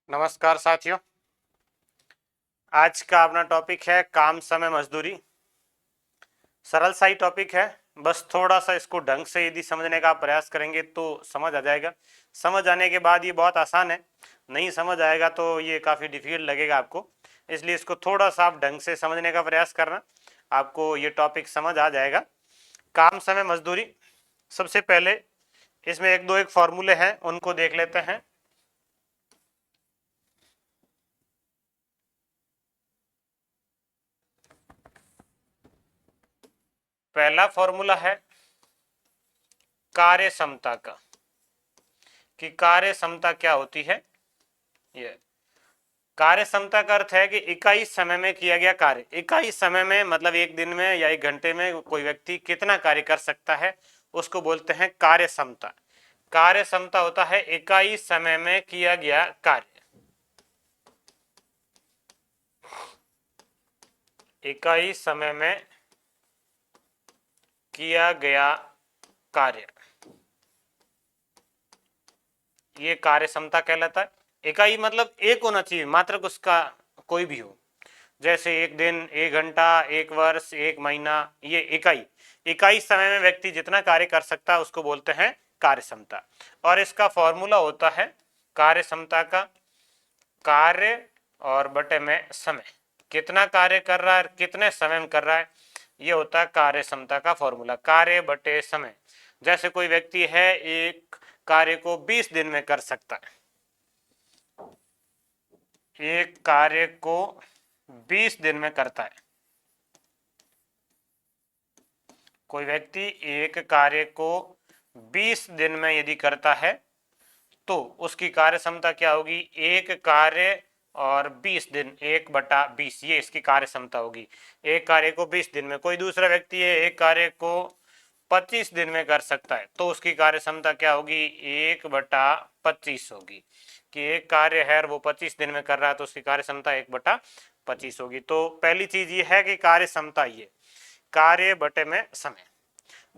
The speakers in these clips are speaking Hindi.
नमस्कार साथियों। आज का अपना टॉपिक है काम समय मजदूरी। सरल सा ही टॉपिक है, बस थोड़ा सा इसको ढंग से यदि समझने का प्रयास करेंगे तो समझ आ जाएगा। समझ आने के बाद ये बहुत आसान है, नहीं समझ आएगा तो ये काफ़ी डिफिकल्ट लगेगा आपको। इसलिए इसको थोड़ा सा आप ढंग से समझने का प्रयास करना, आपको ये टॉपिक समझ आ जाएगा। काम समय मजदूरी, सबसे पहले इसमें एक फॉर्मूले हैं, उनको देख लेते हैं। पहला फॉर्मूला है कार्य क्षमता का, कि कार्य क्षमता क्या होती है। ये कार्य क्षमता का अर्थ है कि इकाई समय में किया गया कार्य, इकाई समय में मतलब एक दिन में या एक घंटे में कोई व्यक्ति कितना कार्य कर सकता है, उसको बोलते हैं कार्य क्षमता। कार्य क्षमता होता है इकाई समय में किया गया कार्य, इकाई समय में किया गया कार्य, ये कार्य क्षमता कहलाता है। इकाई मतलब एक होना चाहिए, मात्रक उसका कोई भी हो, जैसे एक दिन, एक घंटा, एक वर्ष, एक महीना, ये इकाई। इकाई समय में व्यक्ति जितना कार्य कर सकता है उसको बोलते हैं कार्य क्षमता। और इसका फॉर्मूला होता है कार्य क्षमता का कार्य और बटे में समय, कितना कार्य कर रहा है, कितने समय में कर रहा है, ये होता है कार्य क्षमता का फॉर्मूला, कार्य बटे समय। जैसे कोई व्यक्ति है एक कार्य को 20 दिन में कर सकता है, एक कार्य को 20 दिन में करता है। कोई व्यक्ति एक कार्य को 20 दिन में यदि करता है तो उसकी कार्य क्षमता क्या होगी, एक कार्य और 20 दिन, 1/20, ये इसकी कार्य क्षमता होगी। एक कार्य को 20 दिन में, कोई दूसरा व्यक्ति है एक कार्य को 25 दिन में कर सकता है तो उसकी कार्य क्षमता क्या होगी, 1/25 होगी। कि एक कार्य है और वो 25 दिन में कर रहा है तो उसकी कार्य क्षमता 1/25 होगी। तो पहली चीज ये है कि कार्य क्षमता, ये कार्य बटे में समय।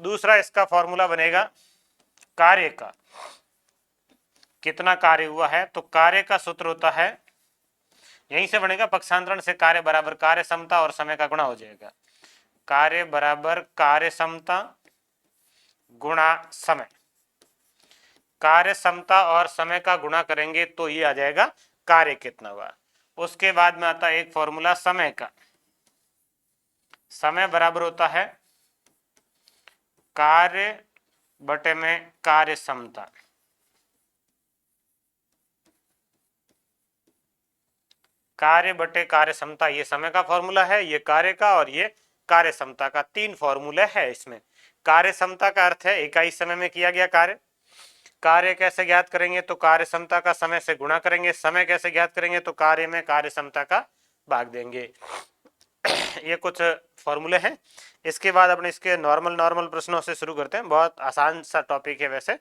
दूसरा इसका फॉर्मूला बनेगा कार्य का, कितना कार्य हुआ है, तो कार्य का सूत्र होता है, यहीं से बनेगा पक्षांतरण से, कार्य बराबर कार्य क्षमता और समय का गुणा हो जाएगा। कार्य बराबर कार्य क्षमता गुणा समय, कार्य क्षमता और समय का गुणा करेंगे तो ये आ जाएगा कार्य कितना हुआ। उसके बाद में आता है एक फॉर्मूला समय का, समय बराबर होता है कार्य बटे में कार्य क्षमता। कार्य बटे कार्य क्षमता, ये समय का फॉर्मूला है, ये कार्य का और ये कार्य क्षमता का, तीन फॉर्मूले है इसमें। कार्य क्षमता का अर्थ है इकाई समय में किया गया कार्य। कार्य कैसे ज्ञात करेंगे, तो कार्य क्षमता का समय से गुणा करेंगे। समय कैसे ज्ञात करेंगे, तो कार्य में कार्य क्षमता का भाग देंगे। ये कुछ फॉर्मूले हैं। इसके बाद अपने इसके नॉर्मल नॉर्मल प्रश्नों से शुरू करते हैं, बहुत आसान सा टॉपिक है, वैसे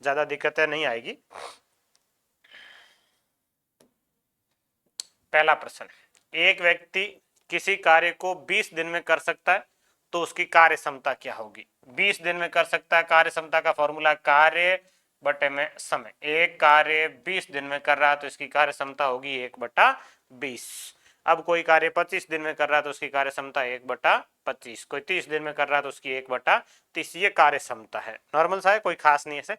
ज्यादा दिक्कतें नहीं आएगी। पहला प्रश्न, एक व्यक्ति किसी कार्य को 20 दिन में कर सकता है तो उसकी कार्य क्षमता क्या होगी। 20 दिन में कर सकता है, कार्य क्षमता का फॉर्मूला कार्य बटे में समय। एक कार्य 20 दिन में कर रहा है तो इसकी कार्य क्षमता होगी 1/20। अब कोई कार्य 25 दिन में कर रहा है तो उसकी कार्य क्षमता 1/25। कोई 30 दिन में कर रहा है तो उसकी 1/30। ये कार्य क्षमता है, नॉर्मल सा है, कोई खास नहीं है।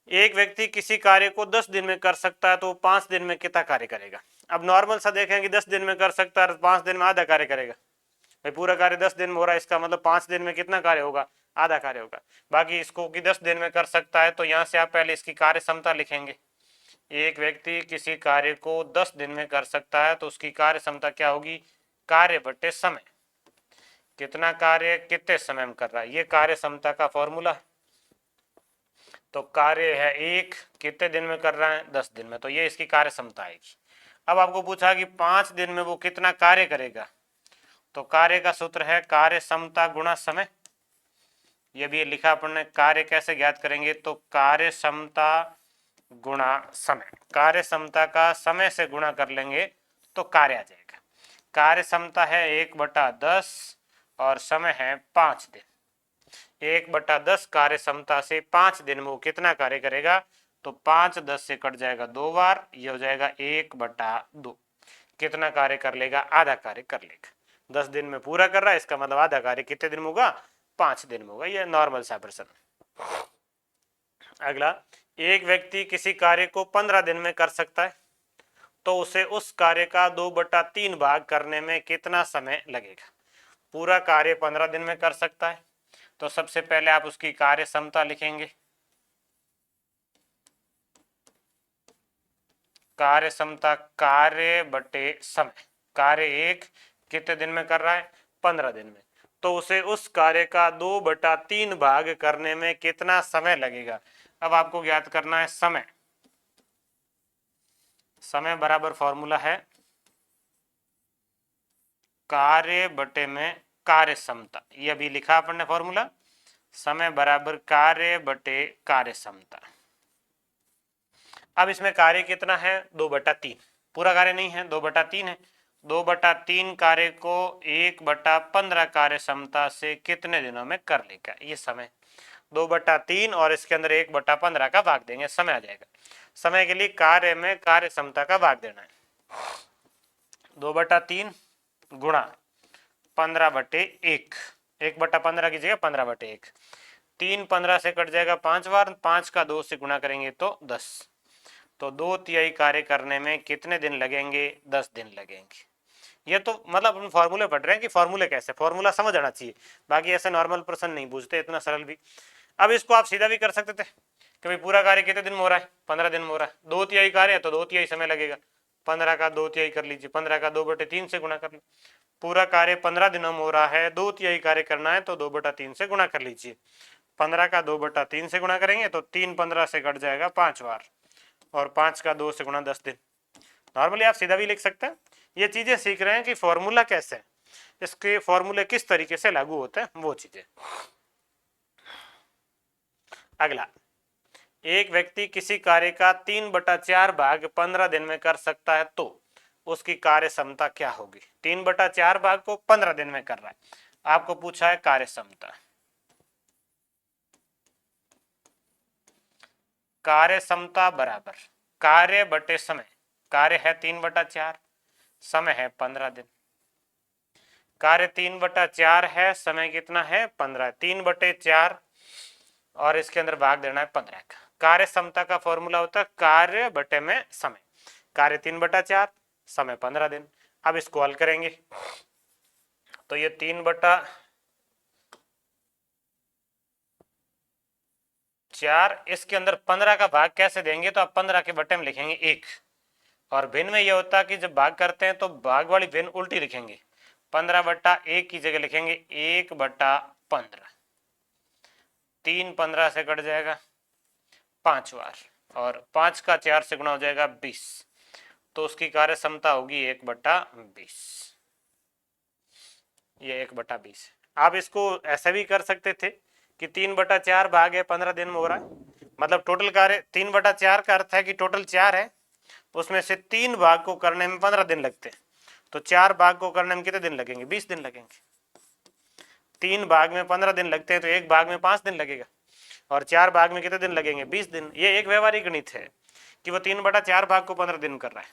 एक व्यक्ति किसी कार्य को 10 दिन में कर सकता है तो 5 दिन में कितना कार्य करेगा। अब नॉर्मल सा देखें कि 10 दिन में कर सकता है, 5 दिन में आधा कार्य करेगा। भाई पूरा कार्य 10 दिन में हो रहा है, इसका मतलब 5 दिन में कितना कार्य होगा, आधा कार्य होगा। बाकी इसको कि 10 दिन में कर सकता है तो यहाँ से आप पहले इसकी कार्य क्षमता लिखेंगे। एक व्यक्ति किसी कार्य को 10 दिन में कर सकता है तो उसकी कार्य क्षमता क्या होगी, कार्य बटे समय, कितना कार्य कितने समय में कर रहा है, ये कार्य क्षमता का फॉर्मूला है। तो कार्य है एक, कितने दिन में कर रहा है, 10 दिन में, तो ये इसकी कार्य क्षमता आएगी। अब आपको पूछा कि 5 दिन में वो कितना कार्य करेगा, तो कार्य का सूत्र है कार्य क्षमता गुणा समय। ये भी लिखा अपन ने। कार्य कैसे ज्ञात करेंगे, तो कार्य क्षमता गुणा समय, कार्य क्षमता का समय से गुणा कर लेंगे तो कार्य आ जाएगा। कार्य क्षमता है 1/10 और समय है 5 दिन। 1/10 कार्य क्षमता से 5 दिन में वो कितना कार्य करेगा, तो 5 10 से कट जाएगा 2 बार, ये हो जाएगा 1/2। कितना कार्य कर लेगा? आधा कार्य कर लेगा। 10 दिन में पूरा कर रहा है, इसका मतलब आधा कार्य कितने दिन में होगा? 5 दिन में होगा। ये नॉर्मल सा प्रश्न। अगला, एक व्यक्ति किसी कार्य को 15 दिन में कर सकता है, तो उसे उस कार्य का 2/3 भाग करने में कितना समय लगेगा? पूरा कार्य 15 दिन में कर सकता है, तो सबसे पहले आप उसकी कार्य क्षमता लिखेंगे। कार्य क्षमता कार्य बटे समय। कार्य एक कितने दिन में कर रहा है? 15 दिन में। तो उसे उस कार्य का 2/3 भाग करने में कितना समय लगेगा? अब आपको ज्ञात करना है समय। समय बराबर फॉर्मूला है कार्य बटे में कार्य क्षमता। ये अभी लिखा अपन ने फॉर्मूला, समय बराबर कार्य बटे कार्य क्षमता। अब इसमें कार्य कितना है? 2/3। पूरा कार्य नहीं है, 2/3 है। 2/3 कार्य को 1/15 कार्य क्षमता से कितने दिनों में कर लेगा? ये समय 2/3 और इसके अंदर 1/15 का भाग देंगे, समय आ जाएगा। समय के लिए कार्य में कार्य क्षमता का भाग देना है। 2/3 गुणा 15/1, 1/15 की जगह 15/1। 3 15 से कट जाएगा 5 बार, 5 का 2 से गुणा करेंगे तो 10। तो 2/3 कार्य करने में कितने दिन लगेंगे? 10 दिन लगेंगे। ये तो मतलब हम फॉर्मूले पढ़ रहे हैं कि फॉर्मूले कैसे, फॉर्मूला समझ आना चाहिए, बाकी ऐसे नॉर्मल प्रश्न नहीं पूछते इतना सरल भी। अब इसको आप सीधा भी कर सकते थे कि भाई पूरा कार्य कितने दिन में हो रहा है? 15 दिन में हो रहा है। 2/3 कार्य है तो 2/3 समय लगेगा। 15 का 2/3 कर लीजिए, 15 का 2/3 से गुणा कर लो। पूरा कार्य 15 दिनों में हो रहा है, 2/3 कार्य करना है तो 2/3 से गुणा कर लीजिए। 15 का 2/3 से गुणा करेंगे तो 3 15 से कट जाएगा 5 बार, और 5 का 2 से गुणा 10 दिन। नॉर्मली आप सीधा भी लिख सकते हैं। ये चीजें सीख रहे हैं कि फॉर्मूला कैसे है, इसके फॉर्मूले किस तरीके से लागू होते हैं, वो चीजें। अगला, एक व्यक्ति किसी कार्य का 3/4 भाग 15 दिन में कर सकता है, तो उसकी कार्य क्षमता क्या होगी? 3/4 भाग को 15 दिन में कर रहा है, आपको पूछा है कार्य क्षमता। कार्य क्षमता बराबर कार्य बटे समय। कार्य है 3/4, समय है 15 दिन। कार्य 3/4 है, समय कितना है? 15। 3/4 और इसके अंदर भाग देना है 15 का। कार्य क्षमता का फॉर्मूला होता है कार्य बटे में समय। कार्य 3/4, समय 15 दिन। अब इसको हल करेंगे तो ये 3/4, इसके अंदर 15 का भाग कैसे देंगे? तो आप 15 के बटे में लिखेंगे 1, और भिन्न में यह होता है कि जब भाग करते हैं तो भाग वाली भिन्न उल्टी लिखेंगे। 15/1 की जगह लिखेंगे 1/15। 3 15 से कट जाएगा 5 बार, और 5 का 4 से गुणा हो जाएगा 20, तो उसकी कार्य क्षमता होगी 1/20। ये 1/20। आप इसको ऐसे भी कर सकते थे कि 3/4 भाग है 15 दिन में हो रहा है, मतलब टोटल कार्य 3/4 का अर्थ है कि टोटल 4 है, उसमें से 3 भाग को करने में 15 दिन लगते हैं, तो 4 भाग को करने में कितने दिन लगेंगे? 20 दिन लगेंगे। 3 भाग में 15 दिन लगते हैं तो एक भाग में 5 दिन लगेगा, और 4 भाग में कितने दिन लगेंगे? 20 दिन। ये एक व्यवहारिक गणित है कि वो 3/4 भाग को 15 दिन कर रहा है।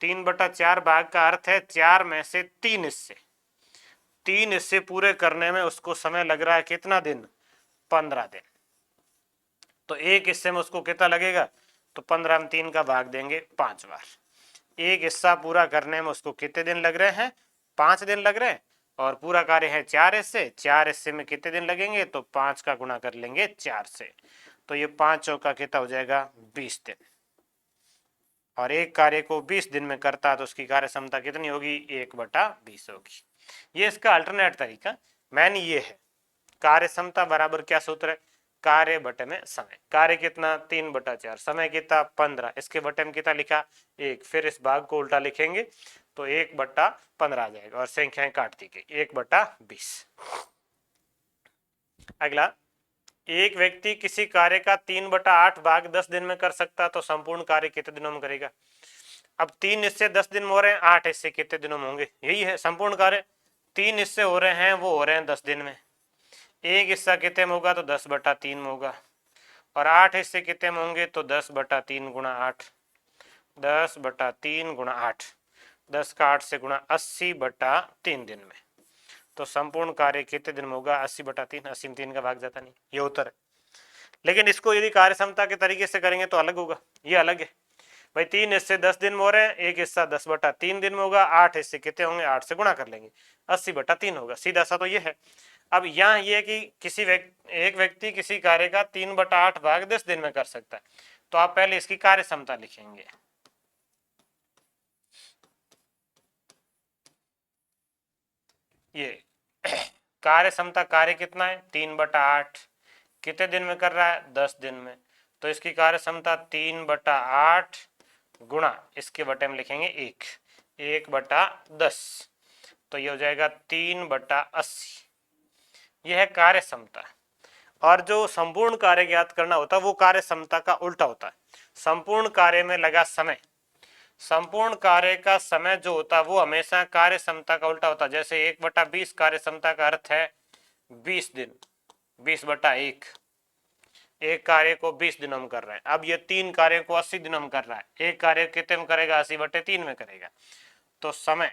3/4 भाग का अर्थ है 4 में से 3 हिस्से, 3 हिस्से पूरे करने में उसको समय लग रहा है कितना दिन? 15 दिन। तो एक हिस्से में उसको कितना लगेगा? तो 15 में 3 का भाग देंगे 5 बार। एक हिस्सा पूरा करने में उसको कितने दिन लग रहे हैं? 5 दिन लग रहे हैं, और पूरा कार्य है 4 हिस्से, 4 हिस्से में कितने दिन लगेंगे? तो 5 का गुणा कर लेंगे 4 से, तो ये 5 चौका कितना हो जाएगा? 20 दिन। और एक कार्य को 20 दिन में करता है तो उसकी कार्य क्षमता कितनी होगी? 1/20 होगी। ये इसका अल्टरनेट तरीका मैंने ये है। कार्य क्षमता बराबर क्या सूत्र है? कार्य बटे में समय। कार्य कितना? 3/4, समय कितना? 15, इसके बटे में कितना लिखा? 1, फिर इस भाग को उल्टा लिखेंगे तो 1/15 आ जाएगा, और संख्याएं काट दी गई 1/20। अगला, एक व्यक्ति किसी कार्य का 3/8 भाग 10 दिन में कर सकता है, तो संपूर्ण कार्य कितने दिनों में करेगा? अब 3 हिस्से 10 दिन में हो रहे हैं, 8 हिस्से कितने दिनों में होंगे? यही है संपूर्ण कार्य। 3 हिस्से हो रहे हैं, वो हो रहे हैं 10 दिन में। एक हिस्सा कितने में होगा? तो 10/3 में होगा, और 8 हिस्से कितने में होंगे, तो 10/3 गुणा 8, 10/3 गुणा 8, 10 का 8 से गुणा 80/3 दिन में। तो संपूर्ण कार्य कितने दिन में होगा, 80/3, 80 में 3 का भाग जाता नहीं, ये उत्तर है। लेकिन इसको यदि कार्य क्षमता के तरीके से करेंगे तो अलग होगा, ये अलग है भाई। 3 हिस्से 10 दिन में हो रहे हैं, एक हिस्सा 10/3 दिन में होगा, 8 हिस्से कितने होंगे, 8 से गुणा कर लेंगे, 80/3 होगा, सीधा सा तो ये है। अब यहाँ ये कि एक व्यक्ति किसी कार्य का 3/8 भाग 10 दिन में कर सकता है, तो आप पहले इसकी कार्य क्षमता लिखेंगे। ये कार्य क्षमता, कार्य कितना है, 3/8, कितने दिन में कर रहा है, 10 दिन में, तो इसकी कार्य क्षमता 3/8 गुणा इसके बटे में लिखेंगे 1/10, तो ये हो जाएगा 3/80, यह है कार्य क्षमता। और जो संपूर्ण कार्य ज्ञात करना होता है वो कार्य क्षमता का उल्टा होता है। संपूर्ण कार्य में लगा समय, संपूर्ण कार्य का समय जो होता है वो हमेशा कार्य क्षमता का उल्टा होता है। जैसे 1/20 कार्य क्षमता का अर्थ है 20 दिन, 20/1, एक कार्य को 20 दिनों में कर रहे हैं। अब ये 3 कार्य को 80 दिनों में कर रहा है, एक कार्य कितने में करेगा, 80/3 में करेगा। तो समय,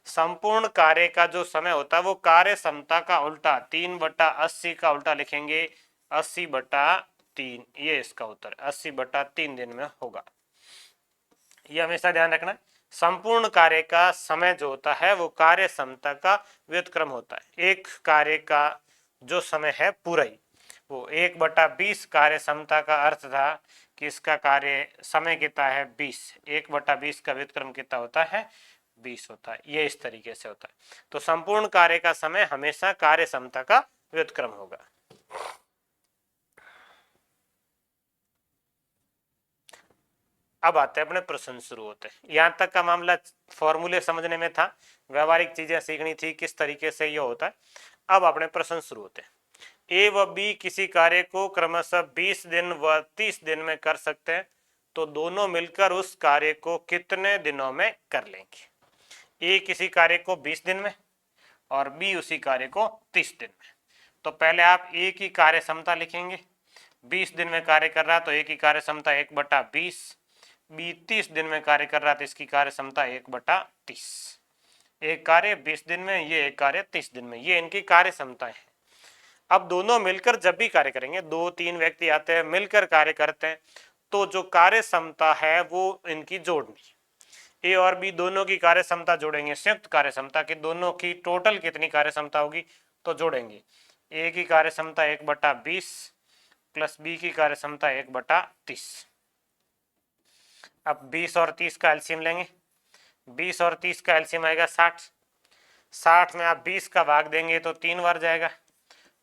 संपूर्ण कार्य का जो समय होता है वो कार्य क्षमता का उल्टा, 3/80 का उल्टा लिखेंगे 80/3, ये इसका उत्तर 80/3 दिन में होगा। ये हमेशा ध्यान रखना, संपूर्ण कार्य का समय जो होता है वो कार्य क्षमता का व्युत्क्रम होता है। एक कार्य का जो समय है पूरा ही, वो 1/20 कार्य क्षमता का अर्थ था कि इसका कार्य समय कितना है 20, 1/20 का व्युत्क्रम कितना होता है 20 होता है। ये इस तरीके से होता है। तो संपूर्ण कार्य का समय हमेशा कार्य क्षमता का व्युत्क्रम होगा। अब आते हैं अपने प्रश्न शुरू होते हैं। यहां तक का मामला फॉर्मूले समझने में था, व्यवहारिक चीजें सीखनी थी किस तरीके से ये होता है। अब अपने प्रश्न शुरू होते हैं। ए व बी किसी कार्य को क्रमशः 20 दिन व 30 दिन में कर सकते हैं, तो दोनों मिलकर उस कार्य को कितने दिनों में कर लेंगे। ए किसी कार्य को 20 दिन में और बी उसी कार्य को 30 दिन में। तो पहले आप ए की कार्य क्षमता लिखेंगे, 20 दिन में कार्य कर रहा है तो ए की कार्य क्षमता 1/20, बी 30 दिन में कार्य कर रहा है तो इसकी कार्य क्षमता 1/30। एक कार्य 20 दिन में, ये एक कार्य 30 दिन में, ये इनकी कार्य क्षमता है। अब दोनों मिलकर जब भी कार्य करेंगे, 2-3 व्यक्ति आते हैं मिलकर कार्य करते हैं, तो जो कार्य क्षमता है वो इनकी जोड़नी, ए और बी दोनों की कार्य क्षमता जोड़ेंगे, संयुक्त कार्य क्षमता की दोनों की टोटल कितनी कार्य क्षमता होगी तो जोड़ेंगे। ए की कार्य क्षमता 1/20 प्लस बी की कार्य क्षमता 1/30। अब 20 और 30 का एलसीएम लेंगे, 20 और 30 का एलसीएम आएगा 60, 60 में आप 20 का भाग देंगे तो 3 बार जाएगा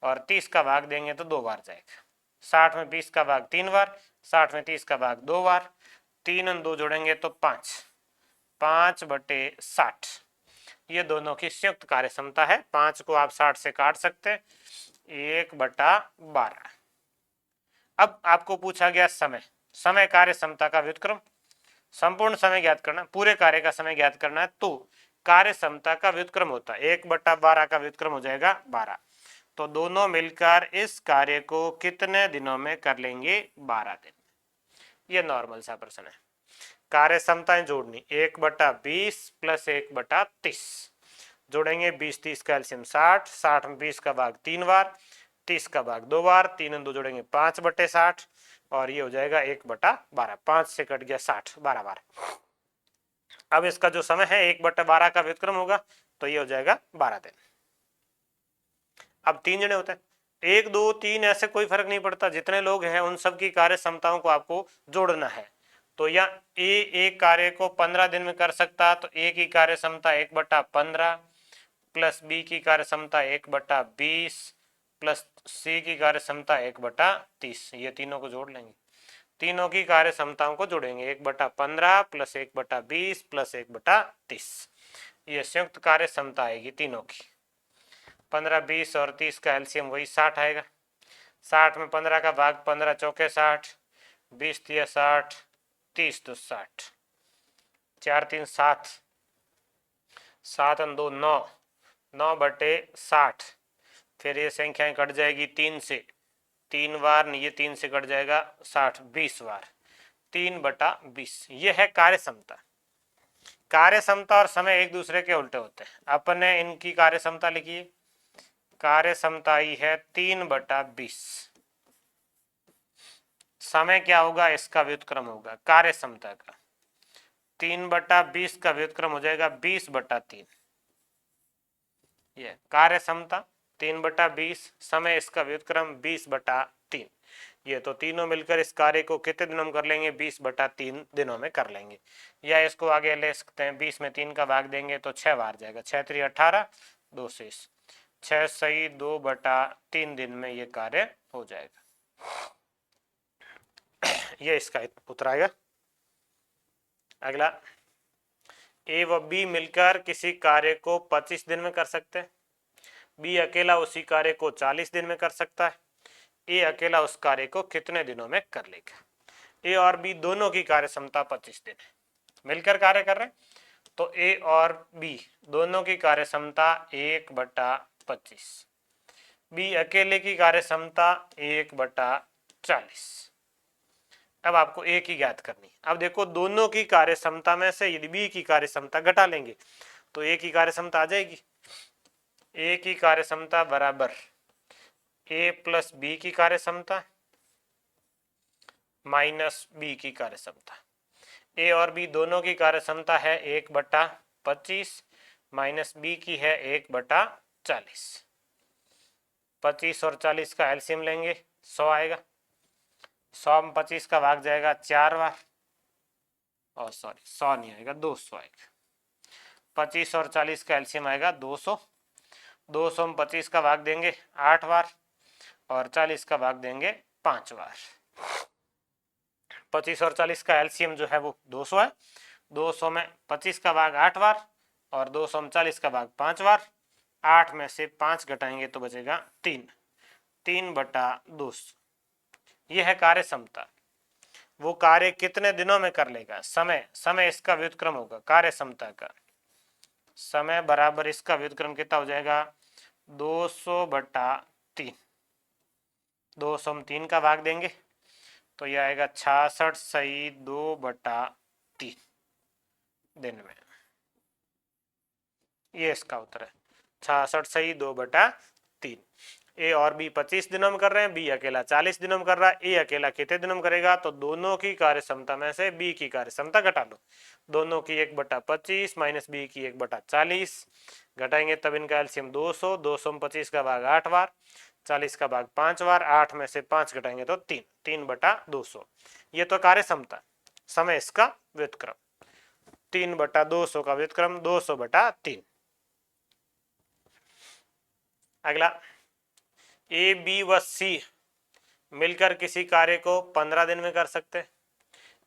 और 30 का भाग देंगे तो 2 बार जाएगा। 60 में 20 का भाग 3 बार, 60 में 30 का भाग 2 बार, 3 और 2 जोड़ेंगे तो 5, 5/60, ये दोनों की संयुक्त कार्य क्षमता है। 5 को आप 60 से काट सकते हैं, 1/12। अब आपको पूछा गया समय, समय कार्य क्षमता का व्युत्क्रम, संपूर्ण समय ज्ञात करना, पूरे कार्य का समय ज्ञात करना है तो कार्य क्षमता का व्युत्क्रम होता है 1/12 का व्युत्क्रम हो जाएगा 12। तो दोनों मिलकर इस कार्य को कितने दिनों में कर लेंगे, 12 दिन। ये नॉर्मल सा प्रश्न है। कार्य क्षमताएं जोड़नी, 1/20 प्लस 1/30 जोड़ेंगे, 20-30 का एलसीएम 60, 60 में 20 का भाग 3 बार, 30 का भाग 2 बार, 3 और 2 जोड़ेंगे 5/60 और ये हो जाएगा 1/12, 5 से कट गया 60, 12 बार। अब इसका जो समय है 1/12 का व्युत्क्रम होगा तो ये हो जाएगा 12 दिन। अब 3 जने होते हैं, 1 2 3 ऐसे कोई फर्क नहीं पड़ता, जितने लोग हैं उन सब की कार्य क्षमताओं को आपको जोड़ना है। तो या ए एक कार्य को 15 दिन में कर सकता तो ए की कार्य क्षमता 1/15 प्लस बी की कार्य क्षमता 1/20 प्लस सी की कार्य क्षमता 1/30, ये तीनों को जोड़ लेंगे, तीनों की कार्य क्षमताओं को जोड़ेंगे, 1/15 प्लस 1/20 प्लस 1/30, ये संयुक्त कार्य क्षमता आएगी तीनों की। 15, 20 और 30 का एलसीएम वही 60 आएगा, 60 में 15 का भाग 15 चौके 60, 20 तिया 60, 30 तो 60, 4 3 7, 7 और 2 9, 9/60, फिर ये संख्याएं कट जाएगी 3 से, 3 बार, ये 3 से कट जाएगा 60, 20 बार, 3/20। ये है कार्य क्षमता। कार्य क्षमता और समय एक दूसरे के उल्टे होते हैं। अपन ने इनकी कार्य क्षमता लिखी है, कार्य क्षमता ही है 3/20। समय क्या होगा, इसका व्युत्क्रम होगा कार्य क्षमता का। 3/20 का व्युत्क्रम हो जाएगा 20/3। ये कार्य क्षमता 3/20, समय इसका व्युत्क्रम 20/3। ये तो तीनों मिलकर इस कार्य को कितने दिनों में कर लेंगे, 20/3 दिनों में कर लेंगे। या इसको आगे ले सकते हैं, 20 में 3 का भाग देंगे तो 6 बार जाएगा, 6×3 18, 2 शेष, 6 सही 2/3 दिन में ये कार्य हो जाएगा। ये इसका उत्तर आएगा। अगला, ए व बी मिलकर किसी कार्य को 25 दिन में कर सकते हैं। बी अकेला उसी कार्य को 40 दिन में कर सकता है। ए अकेला उस कार्य को कितने दिनों में कर लेगा। ए और बी दोनों की कार्य क्षमता 25 दिन है, मिलकर कार्य कर रहे हैं, तो ए और बी दोनों की कार्य क्षमता 1/25। बी अकेले की कार्य क्षमता 1/40। अब आपको ए की ज्ञात करनी। अब देखो, दोनों की कार्य क्षमता में से यदि बी की कार्य क्षमता घटा लेंगे तो ए की कार्य क्षमता आ जाएगी। ए की कार्य क्षमता बराबर ए प्लस बी की कार्य क्षमता माइनस बी की कार्य क्षमता। ए और बी दोनों की कार्य क्षमता है 1/25 माइनस बी की है 1/40। 25 और 40 का एलसीएम लेंगे, 100 आएगा। 100 में 25 का भाग जाएगा 4 बार, और सॉरी 100 नहीं आएगा, 200 आएगा। 25 और 40 का एलसीएम आएगा 200। 200 में 25 का भाग देंगे 8 बार, और 40 का भाग देंगे 5 बार। 25 और 40 का एलसीएम जो है वो 200 है। 200 में 25 का भाग 8 बार, और 200 में 40 का भाग 5 बार। 8 में से 5 घटाएंगे तो बचेगा 3, 3/200। यह है कार्य क्षमता। वो कार्य कितने दिनों में कर लेगा, समय, समय इसका व्युत्क्रम होगा कार्य क्षमता का। समय बराबर इसका व्युत्क्रम कितना हो जाएगा, 200/3। 200 में 3 का भाग देंगे तो यह आएगा 66 सही 2/3 दिन में। ये इसका उत्तर है, 66 सही 2/3। ए और बी 25 दिनों में कर रहे हैं, बी अकेला 40 दिनों में कर रहा है। ए अकेला कितने दिनों में करेगा, तो दोनों की कार्य क्षमता में से बी की कार्य क्षमता घटा लो। दोनों की 1/25 माइनस बी की 1/40 घटाएंगे तब इनका एलसीएम 200। 200 में 25 का भाग 8 बार, 40 का भाग 5 बार, 8 में से 5 घटाएंगे तो 3, 3/200। ये तो कार्य क्षमता। समय इसका व्युत्क्रम 3/200 का व्युत्क्रम 200/3। अगला, ए बी व सी मिलकर किसी कार्य को 15 दिन में कर सकते हैं।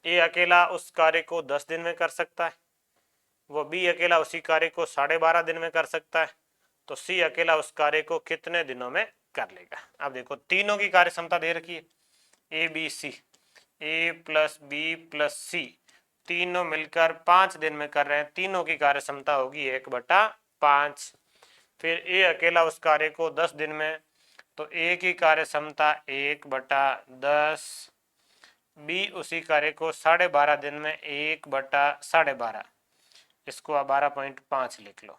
ए अकेला उस कार्य को 10 दिन में कर सकता है। वो बी अकेला उसी कार्य को 12.5 दिन में कर सकता है। तो सी अकेला उस कार्य को कितने दिनों में कर लेगा। अब देखो, तीनों की कार्य क्षमता दे रखी है, A B C, A plus B plus C, तीनों मिलकर 5 दिन में कर रहे हैं। तीनों की कार्य क्षमता होगी 1/5। फिर ए अकेला उस कार्य को 10 दिन में, तो ए की कार्य क्षमता 1/10। बी उसी कार्य को 12.5 दिन में 1/12.5, इसको आप 12.5 लिख लो।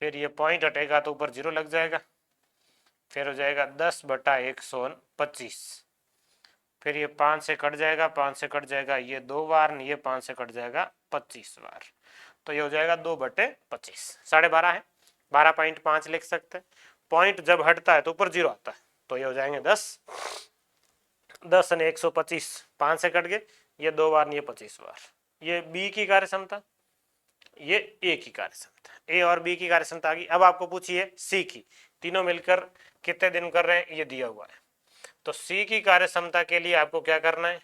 फिर ये पॉइंट हटेगा तो ऊपर 0 लग जाएगा, फिर हो जाएगा 10/125। फिर ये 5 से कट जाएगा, 5 से कट जाएगा ये 2 बार, ये 5 से कट जाएगा 25 बार, तो ये हो जाएगा 2/25। 12.5 है, 12.5 लिख सकते हैं। पॉइंट जब हटता है तो ऊपर 0 आता है, तो ये हो जाएंगे 10। 10 ने 125, 5 से कट गए, ये 2 बार, ये 25 बार। ये बी की कार्य क्षमता, ये ए की कार्य क्षमता। ए और बी की कार्य क्षमता आ गई। अब आपको पूछिए सी की, तीनों मिलकर कितने दिन कर रहे हैं, ये दिया हुआ है। तो सी की कार्य क्षमता के लिए आपको क्या करना है,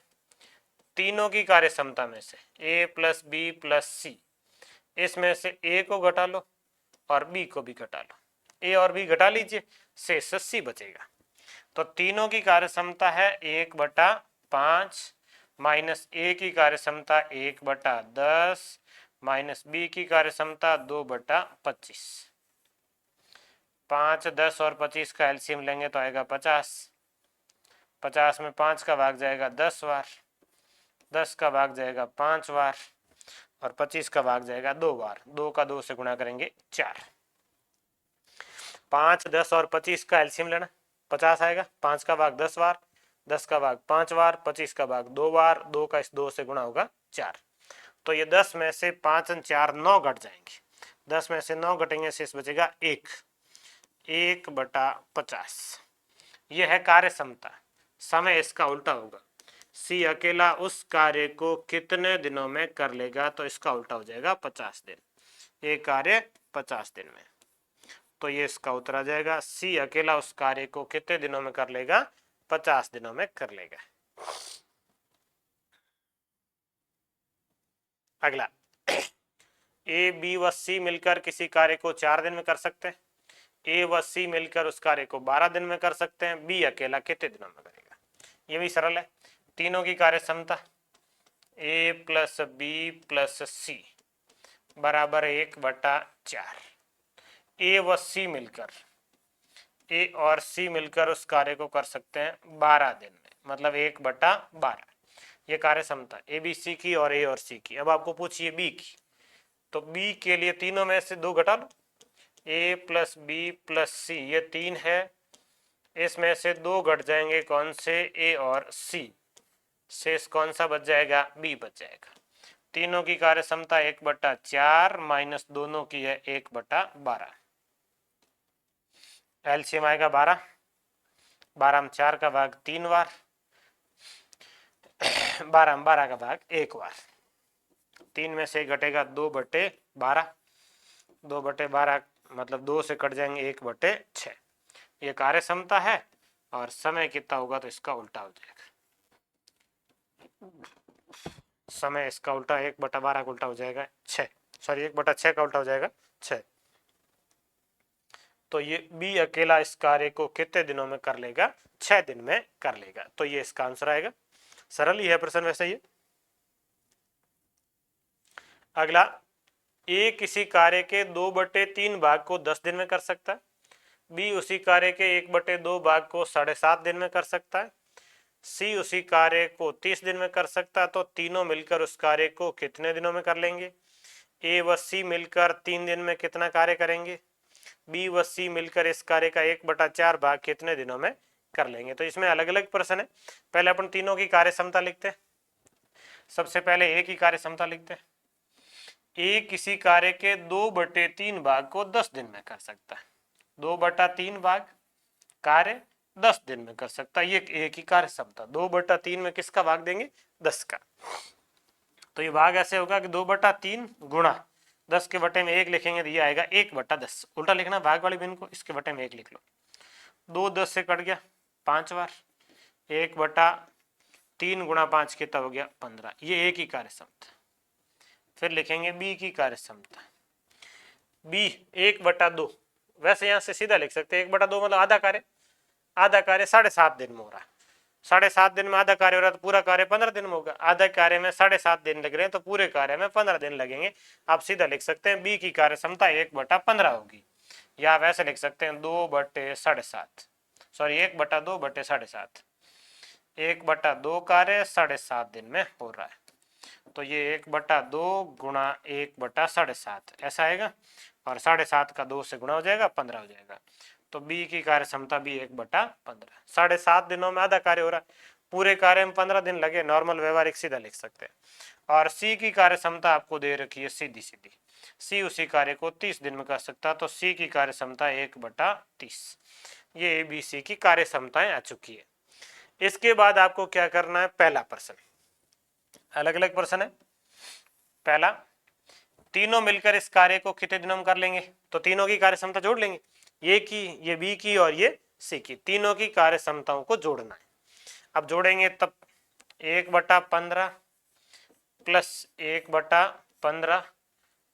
तीनों की कार्य क्षमता में से ए प्लस बी प्लस सी, इसमें से ए को घटा लो और बी को भी घटा लो। ए और बी घटा लीजिए, शेष सी बचेगा। तो तीनों की कार्य क्षमता है 1/5 माइनस ए की कार्य क्षमता 1/10 माइनस बी की कार्य क्षमता 2/25। 5, 10 और 25 का एलसीएम लेंगे तो आएगा 50। 50 में 5 का भाग जाएगा 10 बार, 10 का भाग जाएगा 5 बार, और 25 का भाग जाएगा 2 बार। 2 का 2 से गुणा करेंगे 4। 5, 10 और 25 का एलसीएम लेना, 50 आएगा। 5 का भाग 10 बार, 10 का भाग 5 बार, 25 का भाग 2 बार, 2 का इस 2 से गुणा होगा 4। तो ये 10 में से 5 और 4 9 घट जाएंगे। 10 में से 9 घटेंगे, शेष बचेगा 1, 1/50। यह है कार्य क्षमता। समय इसका उल्टा होगा। सी अकेला उस कार्य को कितने दिनों में कर लेगा, तो इसका उल्टा हो जाएगा 50 दिन। ये कार्य 50 दिन में, तो ये इसका उत्तर आ जाएगा। सी अकेला उस कार्य को कितने दिनों में कर लेगा, 50 दिनों में कर लेगा। अगला, ए, बी व सी मिलकर किसी कार्य को 4 दिन में कर सकते हैं। ए व सी मिलकर उस कार्य को 12 दिन में कर सकते हैं। बी अकेला कितने दिनों में करेगा। ये भी सरल है। तीनों की कार्य क्षमता ए प्लस बी प्लस सी बराबर 1/4। ए व सी मिलकर, ए और सी मिलकर उस कार्य को कर सकते हैं 12 दिन में, मतलब 1/12। ये कार्य क्षमता ए बी सी की और ए और सी की। अब आपको पूछिए बी की, तो बी के लिए तीनों में से 2 घटा लो। ए प्लस बी प्लस सी, ये 3 है, इसमें से 2 घट जाएंगे, कौन से, ए और सी। शेष कौन सा बच जाएगा, बी बच जाएगा। तीनों की कार्य क्षमता 1/4 माइनस दोनों की है 1/12। एलसीएम आएगा 12, 12 में 4 का भाग 3 बार, 12 में 12 का भाग 1 बार। 3 में से घटेगा 2/12, 2/12 मतलब 2 से कट जाएंगे 1/6। ये कार्य क्षमता है, और समय कितना होगा तो इसका उल्टा हो जाएगा। समय इसका उल्टा 1/12 का उल्टा हो जाएगा 6, सॉरी 1/6 का उल्टा हो जाएगा 6। तो ये बी अकेला इस कार्य को कितने दिनों में कर लेगा, 6 दिन में कर लेगा। तो ये इसका आंसर आएगा। सरल ही है प्रश्न वैसे ही। अगला, ए किसी कार्य के 2/3 भाग को 10 दिन में कर सकता है। बी उसी कार्य के 1/2 भाग को 7.5 दिन में कर सकता है। सी उसी कार्य को 30 दिन में कर सकता है। तो तीनों मिलकर उस कार्य को कितने दिनों में कर लेंगे। ए व सी मिलकर 3 दिन में कितना कार्य करेंगे। बी व सी मिलकर इस कार्य का 1/4 भाग कितने दिनों में कर लेंगे। तो इसमें अलग अलग प्रश्न है। पहले अपन तीनों की कार्य क्षमता लिखते हैं। सबसे पहले ए की कार्य क्षमता लिखते हैं। ए किसी कार्य के 2/3 भाग को 10 दिन में कर सकता है। 2/3 भाग कार्य 10 दिन में कर सकता है। ये ए की कार्य क्षमता। 2/3 में किसका भाग देंगे, 10 का। तो ये भाग ऐसे होगा कि 2/3 गुणा 10 के बटे में 1 लिखेंगे तो ये आएगा 1/10। उल्टा लिखना भाग वाली भिन्न को, इसके बटे में 1 लिख लो। 2 10 से कट गया 5 बार, 1/3 गुणा 5 कितना हो गया 15। ये ए की कार्य क्षमता। फिर लिखेंगे बी की कार्य क्षमता। बी 1/2, वैसे यहां से सीधा लिख सकते हैं 1/2 मतलब आधा कार्य। आधा कार्य 7.5 दिन में हो रहा है। 7.5 दिन में आधा कार्य हो रहा है, तो पूरा कार्य 15 दिन में होगा। आधा कार्य में 7.5 दिन लग रहे हैं, तो पूरे कार्य में 15 दिन लगेंगे। आप सीधा लिख सकते हैं बी की कार्य क्षमता 1/15 होगी, या आप ऐसे लिख सकते हैं 2/7.5, सॉरी 1/2/7.5। 1/2 कार्य 7.5 दिन में हो रहा है, तो ये 1/2 गुणा 1/7.5 ऐसा आएगा, और 7.5 का 2 से गुणा हो जाएगा 15 हो जाएगा। तो बी की कार्य क्षमता भी 1/15। 7.5 दिनों में आधा कार्य हो रहा है, पूरे कार्य में 15 दिन लगे, नॉर्मल व्यवहारिक सीधा लिख सकते हैं। और सी की कार्य क्षमता आपको दे रखी है सीधी सीधी। सी उसी कार्य को 30 दिन में कर सकता है, तो सी की कार्य क्षमता 1/30। ये ए बी सी की कार्य क्षमताएं आ चुकी है। इसके बाद आपको क्या करना है, पहला प्रश्न, अलग अलग प्रश्न है। पहला, तीनों मिलकर इस कार्य को कितने दिनों में कर लेंगे, तो तीनों की कार्य क्षमता जोड़ लेंगे। ये की, ये बी की और ये सी की, तीनों की कार्य क्षमताओं को जोड़ना है। अब जोड़ेंगे तब 1/15 प्लस 1/15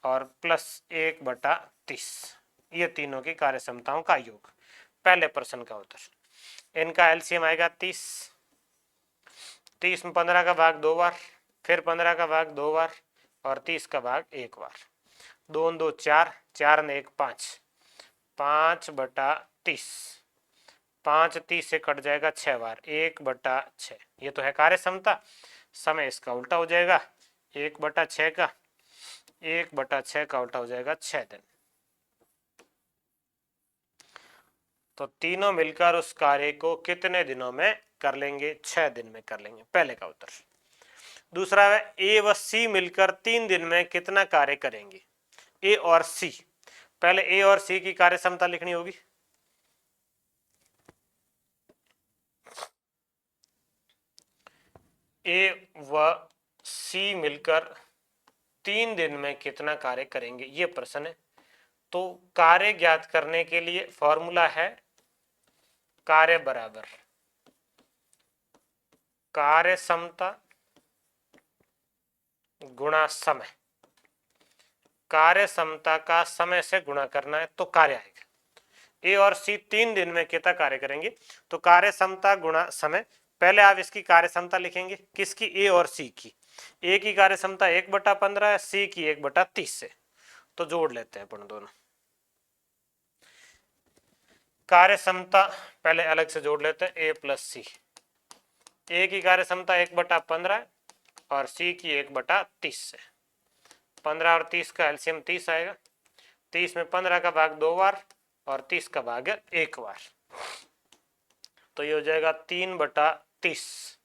और प्लस 1/30, ये तीनों की कार्य क्षमताओं का योग। पहले प्रश्न का उत्तर, इनका एलसीएम आएगा 30। 30 में 15 का भाग 2 बार, फिर 15 का भाग 2 बार, और 30 का भाग 1 बार। 2 2 4, 4 ने 1 5, 5/30, 5 30 से कट जाएगा 6 बार, 1/6। ये तो है कार्य क्षमता। समय इसका उल्टा हो जाएगा, 1/6 का 1/6 का उल्टा हो जाएगा 6 दिन। तो तीनों मिलकर उस कार्य को कितने दिनों में कर लेंगे? 6 दिन में कर लेंगे, पहले का उत्तर। दूसरा है ए व सी मिलकर 3 दिन में कितना कार्य करेंगे? ए और सी, पहले ए और सी की कार्य क्षमता लिखनी होगी। ए व सी मिलकर 3 दिन में कितना कार्य करेंगे, ये प्रश्न है। तो कार्य ज्ञात करने के लिए फॉर्मूला है कार्य बराबर कार्य क्षमता गुणा समय। कार्य क्षमता का समय से गुणा करना है तो कार्य आएगा। ए और सी 3 दिन में कितना कार्य करेंगे? तो कार्य क्षमता गुणा समय। पहले आप इसकी कार्य क्षमता लिखेंगे, किसकी? ए और सी की। ए की कार्य क्षमता 1/15 है, सी की 1/30 से, तो जोड़ लेते हैं अपन दोनों। कार्य क्षमता पहले अलग से जोड़ लेते हैं, ए प्लस सी। ए की कार्य क्षमता 1/15 और सी की 1/30 से। 15 और 30 का एलसीएम 30 आएगा। 30 में 15 का भाग 2 बार और 30 का भाग 1 बार, तो ये हो जाएगा 3/30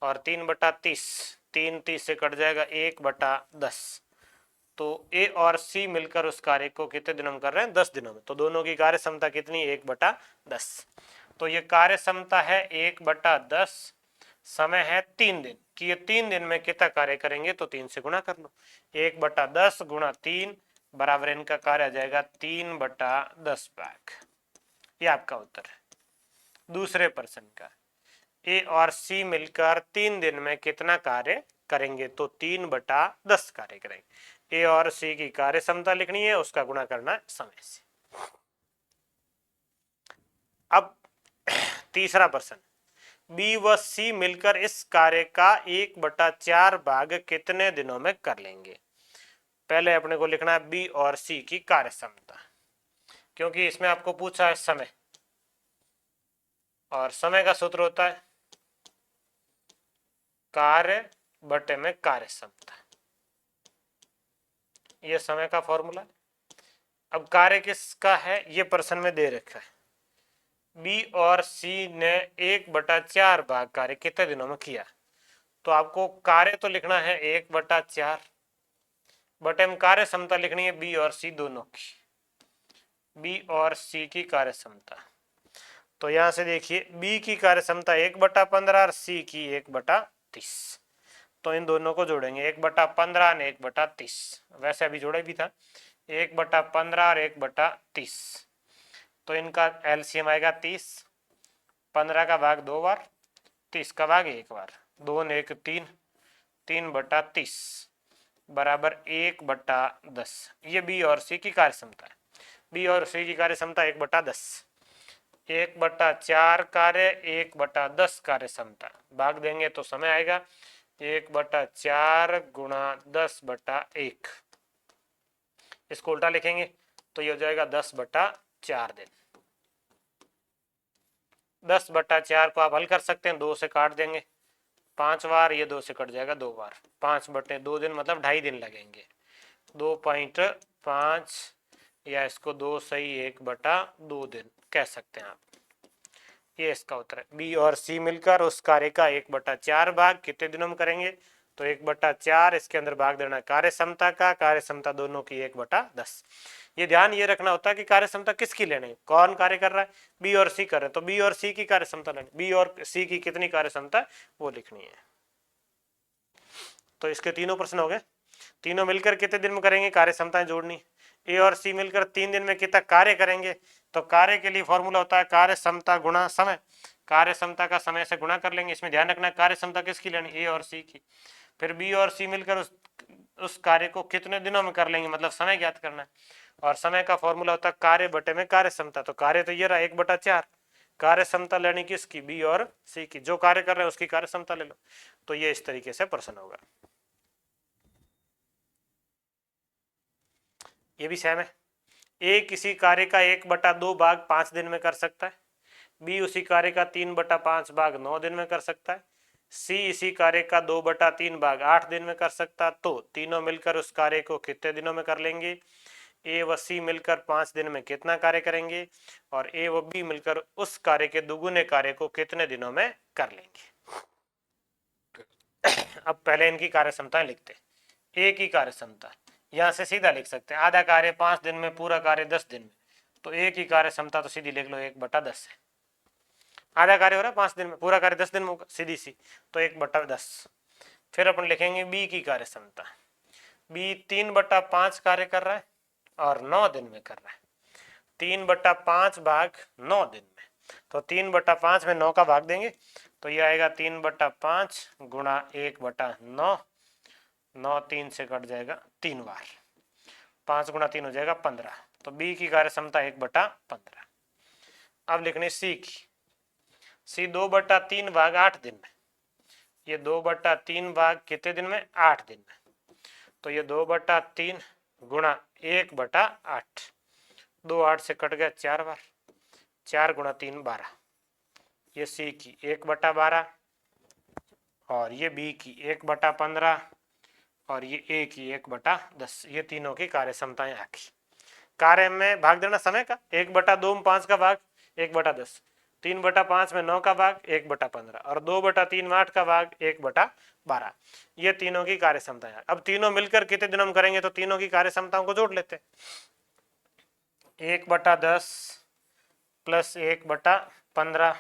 और 3/30, 3 30 से कट जाएगा 1/10। तो ए और सी मिलकर उस कार्य को कितने दिनों में कर रहे हैं? 10 दिनों में। तो दोनों की कार्य क्षमता कितनी? 1/10। तो ये कार्य क्षमता है 1/10, समय है 3 दिन कि ये 3 दिन में कितना कार्य करेंगे? तो 3 से गुणा कर लो। 1/10 गुणा 3 बराबर इनका कार्य आ जाएगा 3/10 भाग। ये आपका उत्तर है दूसरे प्रश्न का। ए और सी मिलकर 3 दिन में कितना कार्य करेंगे? तो 3/10 कार्य करेंगे। ए और सी की कार्य क्षमता लिखनी है, उसका गुणा करना है समय से। अब तीसरा प्रश्न, बी व सी मिलकर इस कार्य का 1/4 भाग कितने दिनों में कर लेंगे? पहले अपने को लिखना है बी और सी की कार्य क्षमता, क्योंकि इसमें आपको पूछा है समय, और समय का सूत्र होता है कार्य बटे में कार्य क्षमता। ये समय का फॉर्मूला। अब कार्य किसका है ये प्रश्न में दे रखा है। बी और सी ने 1/4 भाग कार्य कितने दिनों में किया? तो आपको कार्य तो लिखना है 1/4, बटे में कार्य क्षमता लिखनी है बी और सी दोनों की। बी और सी की कार्य क्षमता, तो यहां से देखिए बी की कार्य क्षमता 1/15 और सी की 1/30। तो इन दोनों को जोड़ेंगे, 1/15 ने 1/30, वैसे अभी जोड़ा भी था 1/15 और 1/30। तो इनका एलसीएम आएगा 30, 15 का भाग 2 बार, 30 का भाग 1 बार, 2 ने 1 3, 3/30 बराबर 1/10। ये बी और सी की कार्य क्षमता है। बी और सी की कार्य क्षमता 1/10, 1/4 कार्य 1/10 कार्य क्षमता, भाग देंगे तो समय आएगा 1/4 गुणा 10/1। इसको उल्टा लिखेंगे तो ये हो जाएगा 10/4 दिन। 10/4 को आप हल कर सकते हैं, 2 से काट देंगे 5 बार, ये 2 से कट जाएगा 2 बार, 5/2 दिन मतलब 2.5 दिन लगेंगे। 2.5 या इसको 2 सही 1/2 दिन कह सकते हैं आप। ये इसका उत्तर है। बी और सी मिलकर उस कार्य का 1/4 भाग कितने दिनों में करेंगे? तो 1/4 इसके अंदर भाग देना कार्य क्षमता का, कार्य क्षमता दोनों की 1/10। ये ध्यान ये रखना होता है कि कार्य क्षमता किसकी लेनी, कौन कार्य कर रहा है? बी और सी कर रहे हैं, तो बी और सी की कार्य क्षमता लेनी, बी और सी की कितनी कार्य क्षमता वो लिखनी है। तो इसके तीनों प्रश्न हो गए। तीनों मिलकर कितने दिन में करेंगे? कार्य क्षमताएं जोड़नी। ए और सी मिलकर 3 दिन में कितना कार्य करेंगे? तो कार्य के लिए फॉर्मूला होता है कार्य क्षमता गुणा समय। कार्य क्षमता का समय से गुणा कर लेंगे। इसमें ध्यान रखना कार्य क्षमता किसकी लेनी? ए और सी की। फिर बी और सी मिलकर उस कार्य को कितने दिनों में कर लेंगे, मतलब समय ज्ञात करना है। और समय का फॉर्मूला होता है कार्य बटे में कार्य क्षमता। तो कार्य तो ये रहा 1/4, कार्य क्षमता लेनी किसकी? बी और सी की। जो कार्य कर रहे हैं उसकी कार्य क्षमता ले लो। तो ये इस तरीके से प्रश्न होगा। ये भी सेम है। ए किसी कार्य का 1/2 भाग 5 दिन में कर सकता है। बी उसी कार्य का 3/5 भाग 9 दिन में कर सकता है, सी इसी कार्य का 2/3 भाग 8 दिन में कर सकता है। तो तीनों मिलकर उस कार्य को कितने दिनों में कर लेंगे? ए व सी मिलकर 5 दिन में कितना कार्य करेंगे, और ए व बी मिलकर उस कार्य के दुगुने कार्य को कितने दिनों में कर लेंगे। अब पहले इनकी कार्य क्षमता लिखते हैं। ए की कार्य क्षमता यहां से सीधा लिख सकते हैं, आधा कार्य 5 दिन में, पूरा कार्य 10 दिन में। तो ए की कार्य क्षमता तो सीधी लिख लो 1/10 है। आधा कार्य हो रहा है 5 दिन में, पूरा कार्य 10 दिन में होगा, सीधी सी, तो 1/10। फिर अपन लिखेंगे बी की कार्य क्षमता। बी 3/5 कार्य कर रहा है और 9 दिन में कर रहा है। 3/5 भाग 9 दिन में, तो 3/5 में 9 का भाग देंगे तो ये आएगा 3/5 गुणा 1/9। 9 3 से कट जाएगा 3 बार, 5 गुणा 3 हो जाएगा 15। तो बी की कार्य क्षमता 1/15। अब लिखने सी की। सी 2/3 भाग 8 दिन में, ये 2/3 भाग कितने दिन में? 8 दिन में। तो ये 2/3 गुणा 1/8, 2 8 से कट गया 4 बार, 4 गुणा 3 12। ये सी की 1/12 और ये बी की 1/15 और ये ए की 1/10। ये तीनों की कार्य क्षमताएं आ गई। कार्य में भाग देना समय का, 1/2 में 5 का भाग 1/10, 3/5 में 9 का भाग 1/15 और 2/3 में 8 का भाग 1/12। ये तीनों की कार्य क्षमताएं। अब तीनों मिलकर कितने दिनों में करेंगे, तो तीनों की कार्य क्षमताओं को जोड़ लेते हैं। 1/10 प्लस 1/15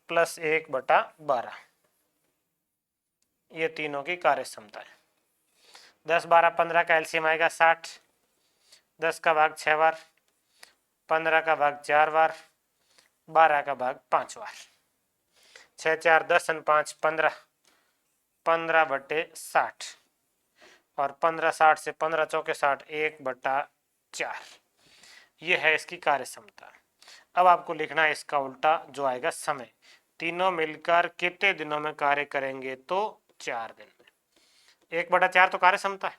प्लस 1/12, ये तीनों की कार्य क्षमता है। 10 12 15 का एलसीएम आएगा 60, 10 का भाग 6 बार, 15 का भाग 4 बार, 12 का भाग 5 बार। 6 4 10 और 5 15, 15/60 और 15 60 से 15 चौके 60, 1/4। ये है इसकी कार्य क्षमता। अब आपको लिखना है इसका उल्टा जो आएगा समय। तीनों मिलकर कितने दिनों में कार्य करेंगे, तो 4 दिन में। 1/4 तो कार्य क्षमता है,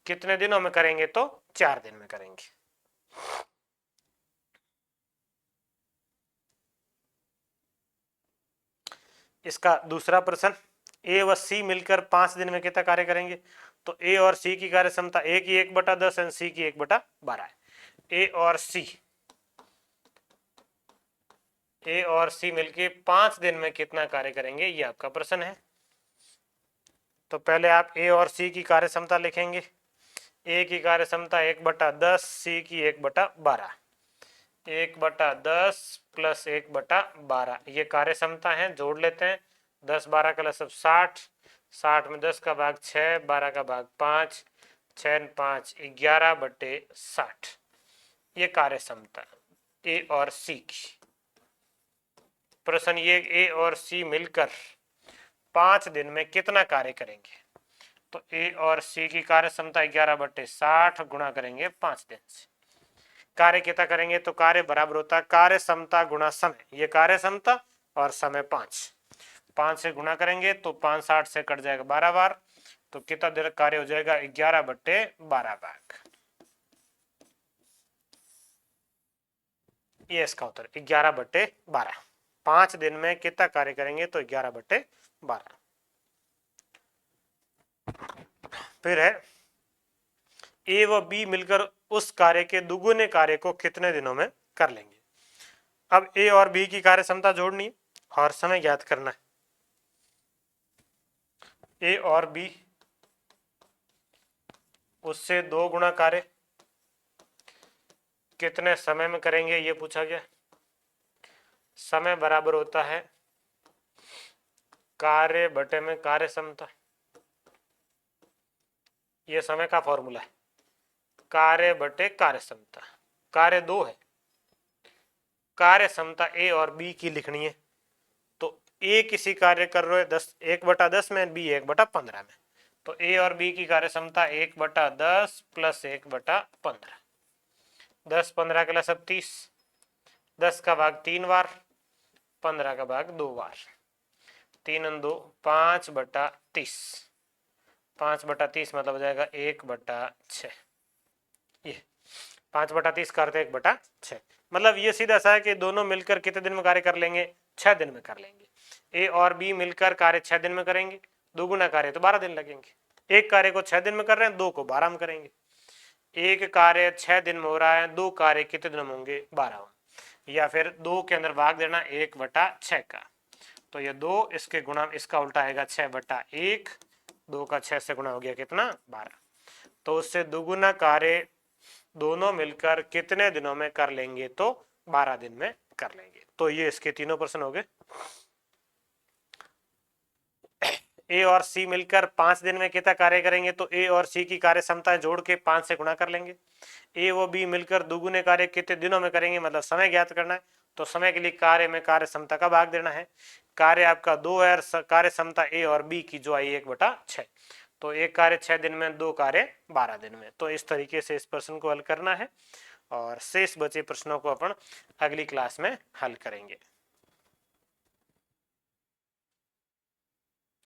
कितने दिनों में करेंगे, तो 4 दिन में करेंगे। इसका दूसरा प्रश्न, ए व सी मिलकर 5 दिन में कितना कार्य करेंगे, तो ए और सी की कार्य क्षमता, ए की 1/10 और सी की 1/12 है। ए और सी मिलके 5 दिन में कितना कार्य करेंगे, ये आपका प्रश्न है। तो पहले आप ए और सी की कार्य क्षमता लिखेंगे। ए की कार्य क्षमता 1/10, सी की 1/12, 1/10 प्लस 1/12, ये कार्य क्षमता है, जोड़ लेते हैं। 10 12 का लसब 60, 60 में 10 का भाग 6, 12 का भाग 5, 6 5 11/60, ये कार्य क्षमता ए और सी की। प्रश्न ये, ए और सी मिलकर 5 दिन में कितना कार्य करेंगे, तो ए और सी की कार्य क्षमता 11/60 गुणा करेंगे 5 दिन से। कार्य कितना करेंगे, तो कार्य बराबर होता है कार्य क्षमता गुणा समय। ये कार्य क्षमता और समय 5 से गुणा करेंगे तो 5 60 से कट जाएगा 12 बार, तो कितना देर कार्य हो जाएगा, 11/12 भाग। ये इसका उत्तर 11/12। 5 दिन में कितना कार्य करेंगे, तो 11/12। फिर है, ए व बी मिलकर उस कार्य के दुगुने कार्य को कितने दिनों में कर लेंगे। अब ए और बी की कार्य क्षमता जोड़नी है और समय ज्ञात करना है। ए और बी, उससे 2 गुना कार्य कितने समय में करेंगे, ये पूछा गया। समय बराबर होता है कार्य बटे में कार्य क्षमता। ये समय का फॉर्मूला है, कार्य बटे कार्य क्षमता। कार्य 2 है, कार्य क्षमता ए और बी की लिखनी है। तो ए किसी कार्य कर रहे 1/10 में, बी 1/15 में। तो ए और बी की कार्य क्षमता 1/10 प्लस 1/15। 10 15 के लसब 30, 10 का भाग 3 बार, 15 का भाग 2 बार, 3 2 5/30, 5/30 मतलब हो जाएगा 1/6। ये 5/30 का अर्थ है 1/6। मतलब ये सीधा सा है कि दोनों मिलकर कितने दिन में कार्य कर लेंगे, 6 दिन में कर लेंगे। ए और बी मिलकर कार्य 6 दिन में करेंगे, दोगुना कार्य तो 12 दिन लगेंगे। एक कार्य को 6 दिन में कर रहे हैं, 2 को 12 में करेंगे। एक कार्य 6 दिन में हो रहा है, 2 कार्य कितने दिन में होंगे, 12। या फिर 2 के अंदर भाग देना 1/6 का, तो ये 2, इसके गुणा इसका उल्टा आएगा 6/1, 2 का 6 से गुणा हो गया कितना, 12। तो उससे दुगुना कार्य दोनों मिलकर कितने दिनों में कर लेंगे, तो 12 दिन में कर लेंगे। तो ये इसके तीनों प्रश्न हो गए। ए और सी मिलकर 5 दिन में कितना कार्य करेंगे, तो ए और सी की कार्य क्षमता जोड़ के 5 से गुणा कर लेंगे। ए व बी मिलकर दुगुने कार्य कितने दिनों में करेंगे, मतलब समय ज्ञात करना है, तो समय के लिए कार्य में कार्य क्षमता का भाग देना है। कार्य आपका 2 है, कार्य क्षमता ए और बी की जो आई 1/6, तो एक कार्य 6 दिन में, 2 कार्य 12 दिन में। तो इस तरीके से इस प्रश्न को हल करना है और शेष बचे प्रश्नों को अपन अगली क्लास में हल करेंगे।